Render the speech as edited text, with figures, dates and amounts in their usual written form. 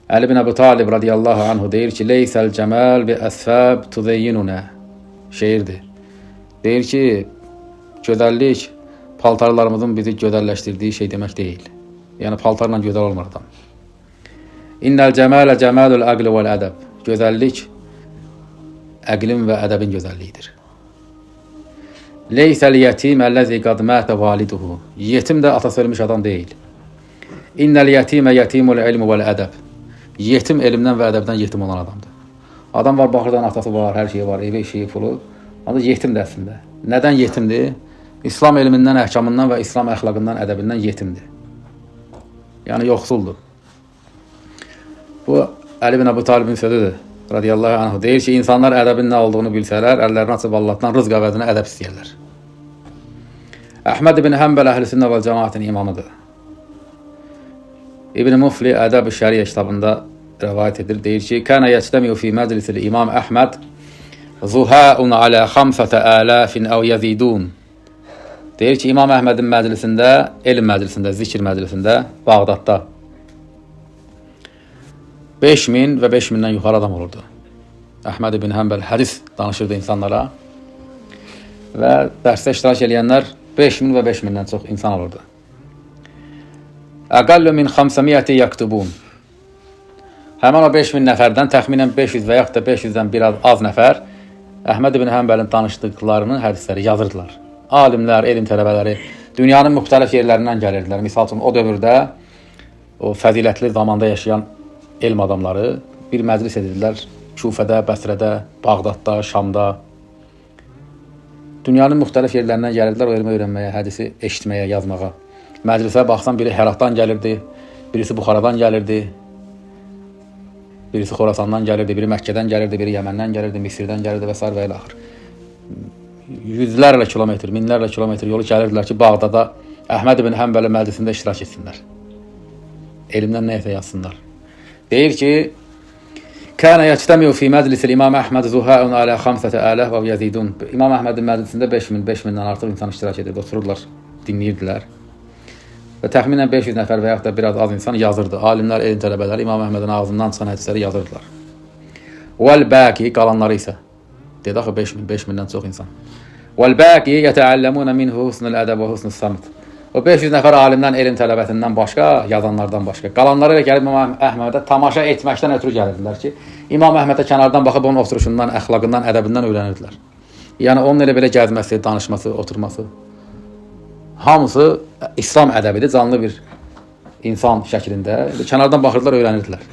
Əli bin Əbu Talib radiyallahu anhu deyir ki, Leysəl cəməl bi əsfəb tuzeyyinunə. Şeirdir. Deyir ki, gözəllik paltarlarımızın bizi gözəlləşdirdiyi şey demək deyil. Yəni paltarla gözəl olmur adam. İnnəl cəmələ cəməlul əqli vəl ədəb. Gözəllik əqlin və ədəbin gözəlliyidir. Leysəl yetim əlləzi qad mətə validuhu. Yetim də atası ölmüş adam deyil. İnnəl yetimə yetimul ilmi vəl ədəb. Yetim elmdən və ədəbdən yetim olan adamdır. Adam var, baxırdan atası var, hər şeyi var, evi, şeyi, pulu. Ancaq yetimdir əslində. Nədən yetimdir? İslam elmindən, əhkamından və İslam əxlaqından, ədəbindən yetimdir. Yəni yoxsuldur. Bu Əli bin Əbu Talibin sözüdür. Radiyallahu anhu deyir ki, insanlar ədəbin nə olduğunu bilsələr, əllərini açıb Allahdan rızq əvəzinə ədəb istəyərlər. Əhməd ibn Həmbəl əhl-i-sünnə və cəmaətin imamıdır. İbn Mufli Ədəb-i Şəriyə kitabında rəvayət edir. Deyir ki, Kənə yəctəmiyu fi məclisil İmam Əhməd zuhəun alə xamsətə əlafin əv yəzidun. Deyir ki, İmam Əhmədin məclisində, elm məclisində, zikir məclisində, Bağdadda 5000 və 5000-dən yuxarı adam olurdu. Əhməd ibn Həmbəl hədis danışırdı insanlara və dərsdə iştirak edənlər 5000 və 5000-dən çox insan olurdu. Əqallu min 500 yaktubun. Həmən o 5000 nəfərdən təxminən 500 və yaxud da 500-dən biraz az nəfər Əhməd ibn Həmbəlin danışdıqlarının hədisləri yazırdılar. Alimlər, elm tələbələri dünyanın müxtəlif yerlərindən gəlirdilər. Misal üçün, o dövrdə o fəzilətli zamanda yaşayan elm adamları bir məclis edirlər Küfədə, Bəsrədə, Bağdadda, Şamda. Dünyanın müxtəlif yerlərindən gəlirdilər o elmi öyrənməyə, hədisi eşitməyə, yazmağa. Məclisə baxsan, biri Həratdan gəlirdi, birisi Buxaradan gəlirdi, birisi Xorasandan gəlirdi, biri Məkkədən gəlirdi, biri Yəməndən gəlirdi, Misirdən gəlirdi və s. və ilə axır. Yüzlərlə kilometr, minlərlə kilometr yolu gəlirdilər ki, Bağdada Əhməd ibn Həmbəlin məclisində iştirak etsinlər. Elmdən nəyəsə yazsınlar. Deyir ki, Kənə yəctəmiyu fi məclisil İmam Əhməd zuhəun alə xamsətə ələf və yəzidun. İmam Əhmədin məclisində 5000-dən artıq insan iştirak edirdi, otururlar, dinləyirdilər. Və təxminən 500 nəfər və yaxud da biraz az insan yazırdı. Alimlər, elm tələbələri İmam Əhmədin ağzından çıxan hədisləri yazırdılar. Vəl-bəqi, qalanları isə, dedi axı 5000-dən çox insan. Vəl-bəqi yətəəlləmunə minhu husnul ədəb və husnul samt. O 500 nəfər alimdən, elm tələbəsindən başqa, yazanlardan başqa. Qalanları gəlib İmam Əhmədə tamaşa etməkdən ötürü gəlirdilər ki, İmam Əhmədə kənardan baxıb onun oturuşundan, əxlaqından, ədəbindən öyrənirdilər. Yəni onun elə belə gəzməsi, danışması, oturması. Hamısı İslam ədəbidir, canlı bir insan şəklində. Kənardan baxırdılar, öyrənirdilər.